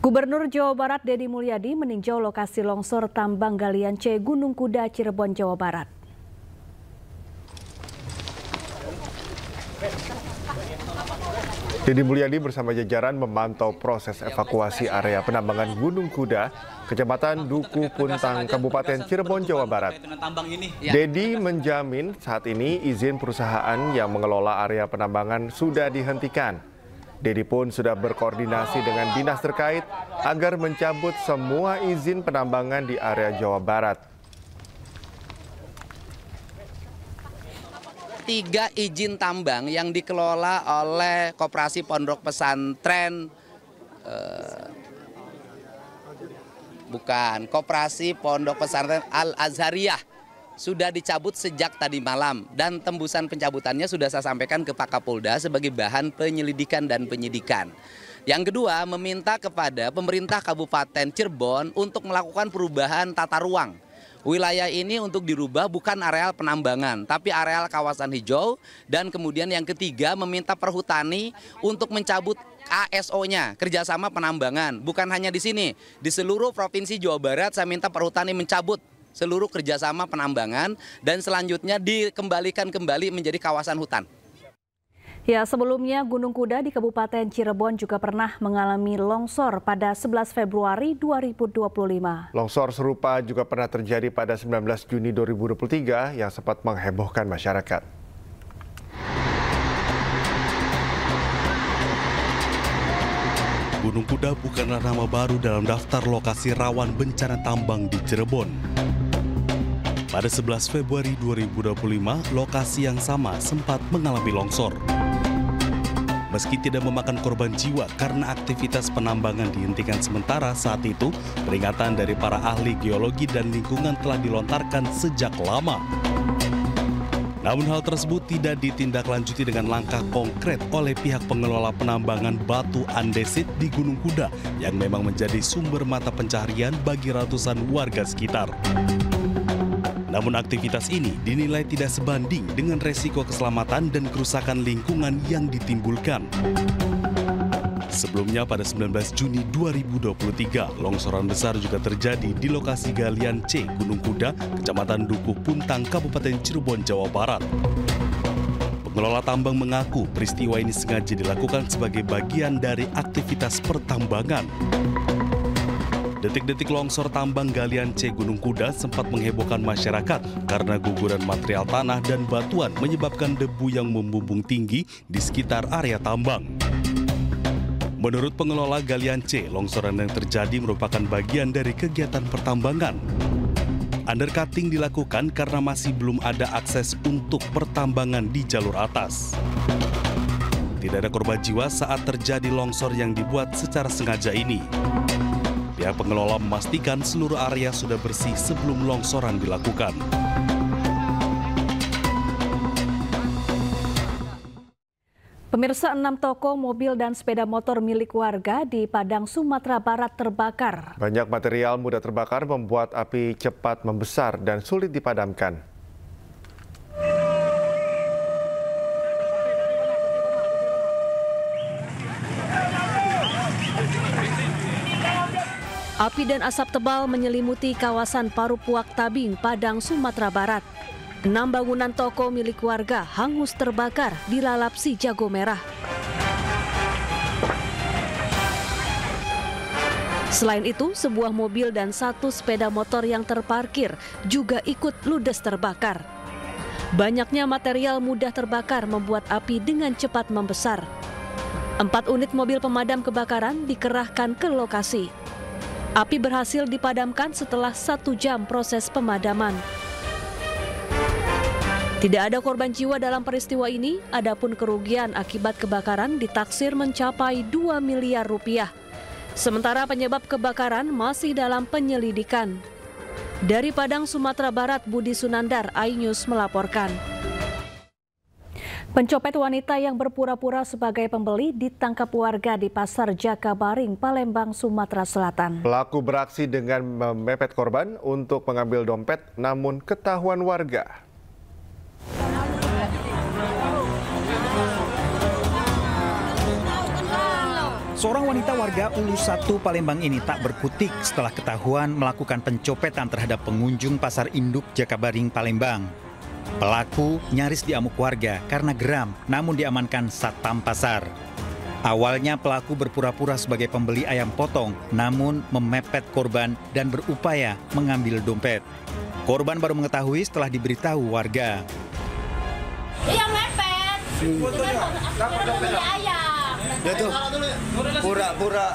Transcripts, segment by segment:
Gubernur Jawa Barat Deddy Mulyadi meninjau lokasi longsor tambang galian C Gunung Kuda, Cirebon, Jawa Barat. Deddy Mulyadi bersama jajaran memantau proses evakuasi area penambangan Gunung Kuda, Kecamatan Duku Puntang, Kabupaten Cirebon, Jawa Barat. Deddy menjamin saat ini izin perusahaan yang mengelola area penambangan sudah dihentikan. Deddy pun sudah berkoordinasi dengan dinas terkait agar mencabut semua izin penambangan di area Jawa Barat. 3 izin tambang yang dikelola oleh Koperasi Pondok Pesantren, Koperasi Pondok Pesantren Al-Azhariyah sudah dicabut sejak tadi malam dan tembusan pencabutannya sudah saya sampaikan ke Pak Kapolda sebagai bahan penyelidikan dan penyidikan. Yang kedua, meminta kepada pemerintah Kabupaten Cirebon untuk melakukan perubahan tata ruang. Wilayah ini untuk dirubah bukan areal penambangan, tapi areal kawasan hijau. Dan kemudian yang ketiga, meminta Perhutani untuk mencabut ASO-nya, kerjasama penambangan. Bukan hanya di sini, di seluruh Provinsi Jawa Barat saya minta Perhutani mencabut seluruh kerjasama penambangan dan selanjutnya dikembalikan kembali menjadi kawasan hutan. Ya, sebelumnya Gunung Kuda di Kabupaten Cirebon juga pernah mengalami longsor pada 11 Februari 2025. Longsor serupa juga pernah terjadi pada 19 Juni 2023 yang sempat menghebohkan masyarakat. Gunung Kuda bukanlah nama baru dalam daftar lokasi rawan bencana tambang di Cirebon. Pada 11 Februari 2025, lokasi yang sama sempat mengalami longsor. Meski tidak memakan korban jiwa karena aktivitas penambangan dihentikan sementara saat itu, peringatan dari para ahli geologi dan lingkungan telah dilontarkan sejak lama. Namun hal tersebut tidak ditindaklanjuti dengan langkah konkret oleh pihak pengelola penambangan batu andesit di Gunung Kuda yang memang menjadi sumber mata pencaharian bagi ratusan warga sekitar. Namun aktivitas ini dinilai tidak sebanding dengan resiko keselamatan dan kerusakan lingkungan yang ditimbulkan. Sebelumnya pada 19 Juni 2023, longsoran besar juga terjadi di lokasi galian C Gunung Kuda, Kecamatan Duku Puntang, Kabupaten Cirebon, Jawa Barat. Pengelola tambang mengaku peristiwa ini sengaja dilakukan sebagai bagian dari aktivitas pertambangan. Detik-detik longsor tambang galian C Gunung Kuda sempat menghebohkan masyarakat karena guguran material tanah dan batuan menyebabkan debu yang membumbung tinggi di sekitar area tambang. Menurut pengelola galian C, longsoran yang terjadi merupakan bagian dari kegiatan pertambangan. Undercutting dilakukan karena masih belum ada akses untuk pertambangan di jalur atas. Tidak ada korban jiwa saat terjadi longsor yang dibuat secara sengaja ini. Pihak pengelola memastikan seluruh area sudah bersih sebelum longsoran dilakukan. Pemirsa, 6 toko, mobil, dan sepeda motor milik warga di Padang, Sumatera Barat terbakar. Banyak material mudah terbakar membuat api cepat membesar dan sulit dipadamkan. Api dan asap tebal menyelimuti kawasan Parupuak Tabing, Padang, Sumatera Barat. 6 bangunan toko milik warga hangus terbakar di Lalapsi, Jago Merah. Selain itu, sebuah mobil dan 1 sepeda motor yang terparkir juga ikut ludes terbakar. Banyaknya material mudah terbakar membuat api dengan cepat membesar. 4 unit mobil pemadam kebakaran dikerahkan ke lokasi. Api berhasil dipadamkan setelah 1 jam proses pemadaman. Tidak ada korban jiwa dalam peristiwa ini, adapun kerugian akibat kebakaran ditaksir mencapai 2 miliar rupiah. Sementara penyebab kebakaran masih dalam penyelidikan. Dari Padang, Sumatera Barat, Budi Sunandar, iNews melaporkan. Pencopet wanita yang berpura-pura sebagai pembeli ditangkap warga di Pasar Jakabaring, Palembang, Sumatera Selatan. Pelaku beraksi dengan memepet korban untuk mengambil dompet, namun ketahuan warga. Seorang wanita warga Ulu 1 Palembang ini tak berkutik setelah ketahuan melakukan pencopetan terhadap pengunjung Pasar Induk Jakabaring, Palembang. Pelaku nyaris diamuk warga karena geram, namun diamankan Satpam Pasar. Awalnya pelaku berpura-pura sebagai pembeli ayam potong, namun memepet korban dan berupaya mengambil dompet. Korban baru mengetahui setelah diberitahu warga. Iya mepet. Kita beli ayam. Dia tuh pura-pura.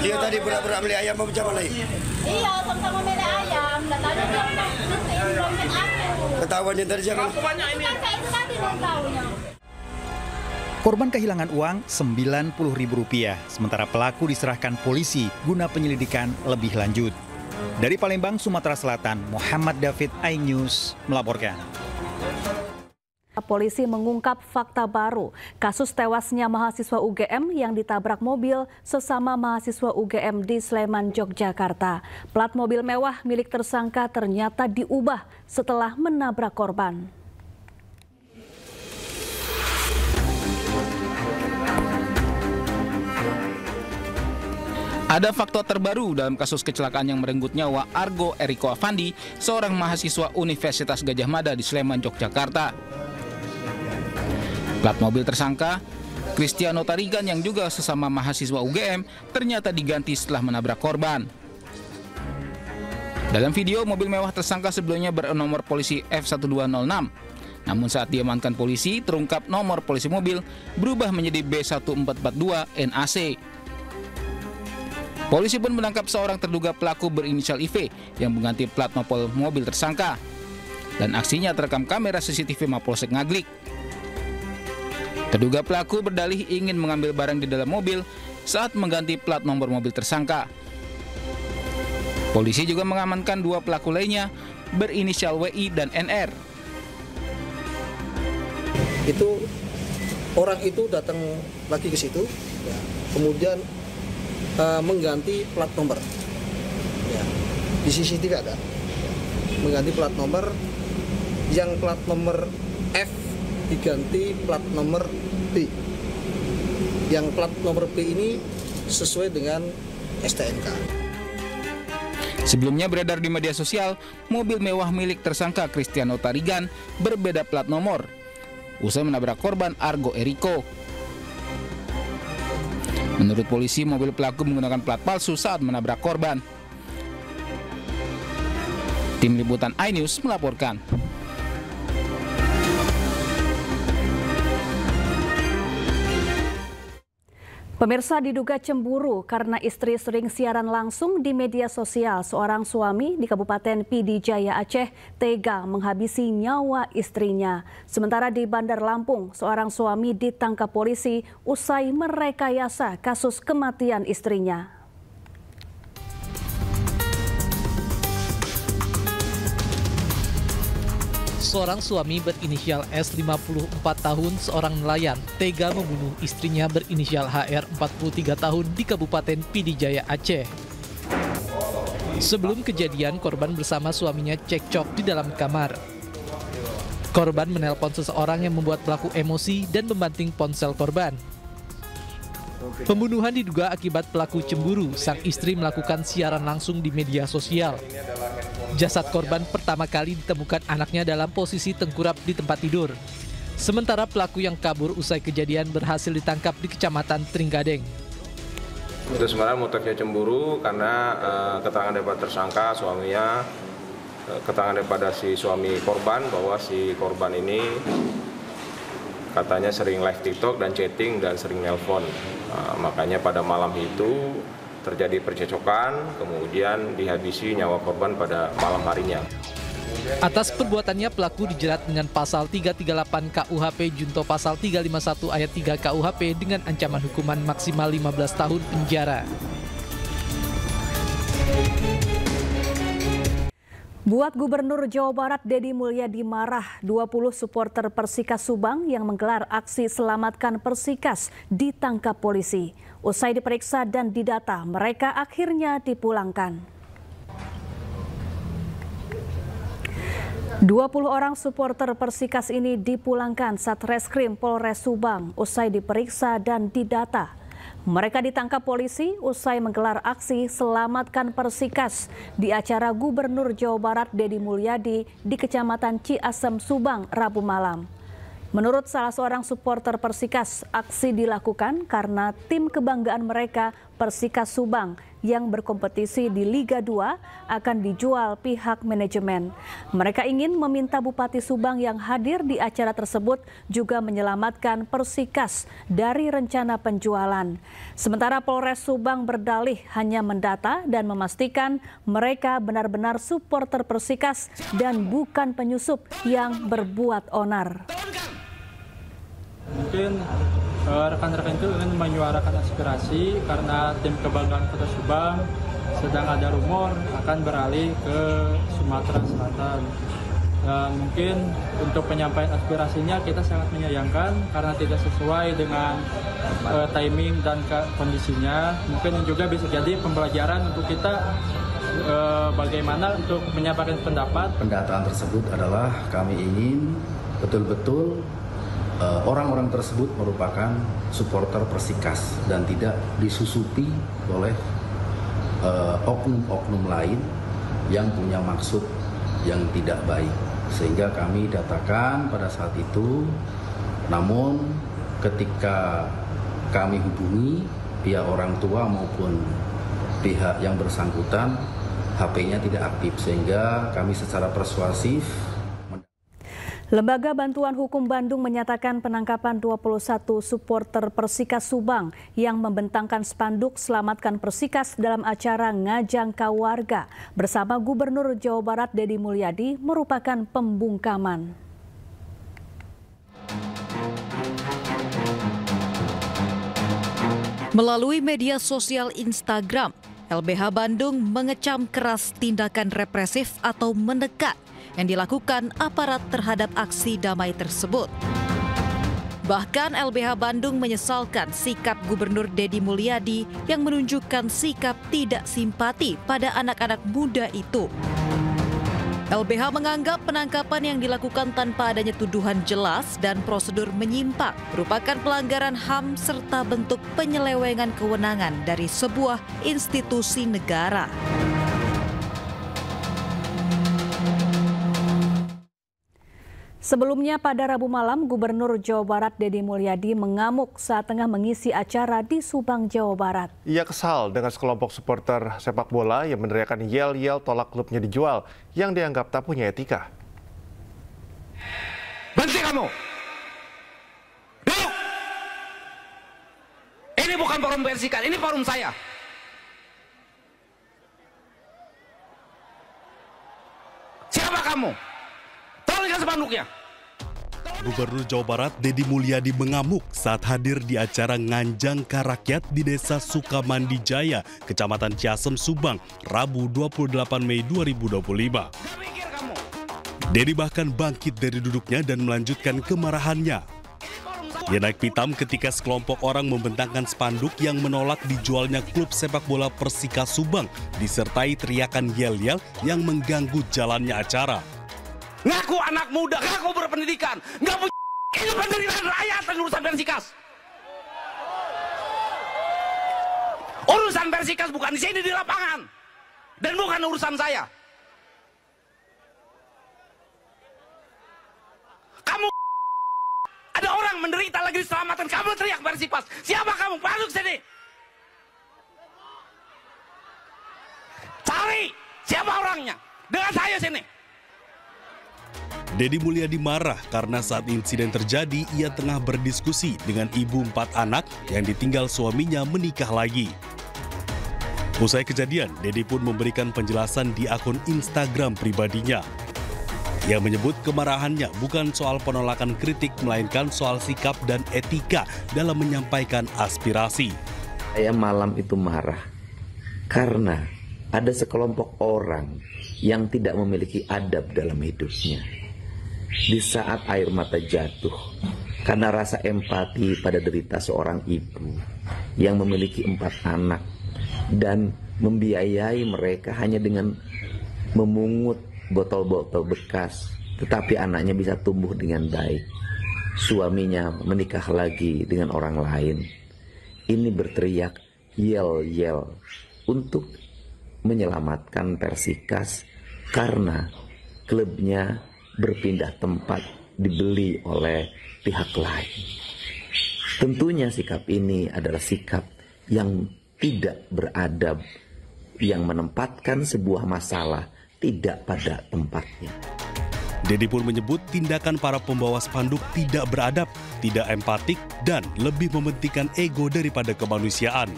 Dia tadi pura-pura beli ayam mau macam mana? Iya, sama-sama beli ayam. Dan tadi dia nutupin dompet aku. Ketahuannya dari siapa? Bukan saya itu tadi belum tahunya. Korban kehilangan uang Rp90.000, sementara pelaku diserahkan polisi guna penyelidikan lebih lanjut. Dari Palembang, Sumatera Selatan, Muhammad David, iNews melaporkan. Polisi mengungkap fakta baru, kasus tewasnya mahasiswa UGM yang ditabrak mobil sesama mahasiswa UGM di Sleman, Yogyakarta. Plat mobil mewah milik tersangka ternyata diubah setelah menabrak korban. Ada fakta terbaru dalam kasus kecelakaan yang merenggut nyawa Argo Eriko Afandi, seorang mahasiswa Universitas Gadjah Mada di Sleman, Yogyakarta. Plat mobil tersangka, Cristiano Tarigan yang juga sesama mahasiswa UGM, ternyata diganti setelah menabrak korban. Dalam video, mobil mewah tersangka sebelumnya bernomor polisi F1206. Namun saat diamankan polisi, terungkap nomor polisi mobil berubah menjadi B1442 NAC. Polisi pun menangkap seorang terduga pelaku berinisial IV yang mengganti plat mobil tersangka. Dan aksinya terekam kamera CCTV Mapolsek Ngaglik. Terduga pelaku berdalih ingin mengambil barang di dalam mobil saat mengganti plat nomor mobil tersangka. Polisi juga mengamankan 2 pelaku lainnya berinisial WI dan NR. Itu orang itu datang lagi ke situ, ya, kemudian mengganti plat nomor. Ya, di CCTV ada. Mengganti plat nomor, yang plat nomor F diganti plat nomor B. Yang plat nomor B ini sesuai dengan STNK. Sebelumnya beredar di media sosial, mobil mewah milik tersangka Cristiano Tarigan berbeda plat nomor usai menabrak korban Argo Eriko. Menurut polisi, mobil pelaku menggunakan plat palsu saat menabrak korban. Tim Liputan iNews melaporkan. Pemirsa, diduga cemburu karena istri sering siaran langsung di media sosial. Seorang suami di Kabupaten PD Jaya Aceh tega menghabisi nyawa istrinya. Sementara di Bandar Lampung, seorang suami ditangkap polisi usai merekayasa kasus kematian istrinya. Seorang suami berinisial S 54 tahun, seorang nelayan, tega membunuh istrinya berinisial HR 43 tahun di Kabupaten PD Jaya Aceh. Sebelum kejadian, korban bersama suaminya cekcok di dalam kamar. Korban menelpon seseorang yang membuat pelaku emosi dan membanting ponsel korban. Pembunuhan diduga akibat pelaku cemburu, sang istri melakukan siaran langsung di media sosial. Jasad korban pertama kali ditemukan anaknya dalam posisi tengkurap di tempat tidur. Sementara pelaku yang kabur usai kejadian berhasil ditangkap di Kecamatan Tringgadeng. Itu sebenarnya motifnya cemburu karena keterangan daripada tersangka suaminya, keterangan daripada si suami korban bahwa si korban ini katanya sering live TikTok dan chatting dan sering nelpon. Makanya pada malam itu terjadi percecokan, kemudian dihabisi nyawa korban pada malam harinya. Atas perbuatannya pelaku dijerat dengan pasal 338 KUHP junto pasal 351 ayat 3 KUHP dengan ancaman hukuman maksimal 15 tahun penjara. Buat Gubernur Jawa Barat Deddy Mulyadi marah, 20 supporter Persikas Subang yang menggelar aksi Selamatkan Persikas ditangkap polisi. Usai diperiksa dan didata, mereka akhirnya dipulangkan. 20 orang supporter Persikas ini dipulangkan Satreskrim Polres Subang usai diperiksa dan didata. Mereka ditangkap polisi usai menggelar aksi Selamatkan Persikas di acara Gubernur Jawa Barat Deddy Mulyadi di Kecamatan Ciasem, Subang, Rabu malam. Menurut salah seorang supporter Persikas, aksi dilakukan karena tim kebanggaan mereka Persikas Subang yang berkompetisi di Liga 2 akan dijual pihak manajemen. Mereka ingin meminta Bupati Subang yang hadir di acara tersebut juga menyelamatkan Persikas dari rencana penjualan. Sementara Polres Subang berdalih hanya mendata dan memastikan mereka benar-benar supporter Persikas dan bukan penyusup yang berbuat onar. Mungkin rekan-rekan itu ingin menyuarakan aspirasi karena tim kebanggaan Kota Subang sedang ada rumor akan beralih ke Sumatera Selatan. Dan mungkin untuk penyampaian aspirasinya kita sangat menyayangkan karena tidak sesuai dengan timing dan kondisinya. Mungkin juga bisa jadi pembelajaran untuk kita bagaimana untuk menyampaikan pendapat. Pendataan tersebut adalah kami ingin betul-betul orang-orang tersebut merupakan supporter Persikas dan tidak disusupi oleh oknum-oknum lain yang punya maksud yang tidak baik. Sehingga kami datakan pada saat itu, namun ketika kami hubungi pihak orang tua maupun pihak yang bersangkutan, HP-nya tidak aktif, sehingga kami secara persuasif. Lembaga Bantuan Hukum Bandung menyatakan penangkapan 21 supporter Persikas Subang yang membentangkan spanduk Selamatkan Persikas dalam acara Ngajangka Warga bersama Gubernur Jawa Barat Deddy Mulyadi merupakan pembungkaman. Melalui media sosial Instagram, LBH Bandung mengecam keras tindakan represif atau mendekat yang dilakukan aparat terhadap aksi damai tersebut. Bahkan LBH Bandung menyesalkan sikap Gubernur Deddy Mulyadi yang menunjukkan sikap tidak simpati pada anak-anak muda itu. LBH menganggap penangkapan yang dilakukan tanpa adanya tuduhan jelas dan prosedur menyimpang merupakan pelanggaran HAM serta bentuk penyelewengan kewenangan dari sebuah institusi negara. Sebelumnya pada Rabu malam, Gubernur Jawa Barat Deddy Mulyadi mengamuk saat tengah mengisi acara di Subang, Jawa Barat. Ia kesal dengan sekelompok supporter sepak bola yang meneriakan yel-yel tolak klubnya dijual yang dianggap tak punya etika. Berhenti kamu! Duduk! Ini bukan forum Persikas, ini forum saya. Siapa kamu? Tolong spanduknya. Gubernur Jawa Barat Deddy Mulyadi mengamuk saat hadir di acara Ngajangka Rakyat di Desa Sukamandi Jaya, Kecamatan Ciasem, Subang, Rabu 28 Mei 2025. Deddy bahkan bangkit dari duduknya dan melanjutkan kemarahannya. Dia naik pitam ketika sekelompok orang membentangkan spanduk yang menolak dijualnya klub sepak bola Persikas Subang, disertai teriakan yel-yel yang mengganggu jalannya acara. Ngaku anak muda, ngaku berpendidikan, nggak punya ini penderitaan rakyat dan urusan Persikas. Urusan Persikas bukan di sini di lapangan dan bukan urusan saya. Kamu ada orang menderita lagi diselamatkan, kamu teriak Persikas. Siapa kamu? Masuk sini. Cari siapa orangnya dengan saya sini. Deddy Mulyadi marah karena saat insiden terjadi ia tengah berdiskusi dengan ibu 4 anak yang ditinggal suaminya menikah lagi. Usai kejadian, Deddy pun memberikan penjelasan di akun Instagram pribadinya. Ia menyebut kemarahannya bukan soal penolakan kritik, melainkan soal sikap dan etika dalam menyampaikan aspirasi. Saya malam itu marah karena ada sekelompok orang yang tidak memiliki adab dalam hidupnya. Di saat air mata jatuh karena rasa empati pada derita seorang ibu yang memiliki 4 anak dan membiayai mereka hanya dengan memungut botol-botol bekas, tetapi anaknya bisa tumbuh dengan baik. Suaminya menikah lagi dengan orang lain. ini berteriak yel-yel untuk menyelamatkan Persikas karena klubnya berpindah tempat dibeli oleh pihak lain. Tentunya sikap ini adalah sikap yang tidak beradab, yang menempatkan sebuah masalah tidak pada tempatnya. Dedi pun menyebut tindakan para pembawa spanduk tidak beradab, tidak empatik, dan lebih mementingkan ego daripada kemanusiaan.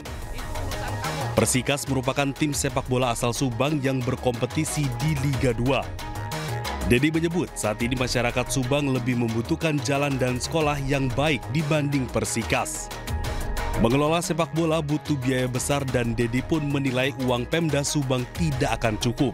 Persikas merupakan tim sepak bola asal Subang yang berkompetisi di Liga 2. Dedi menyebut saat ini masyarakat Subang lebih membutuhkan jalan dan sekolah yang baik dibanding Persikas. Mengelola sepak bola butuh biaya besar dan Dedi pun menilai uang Pemda Subang tidak akan cukup.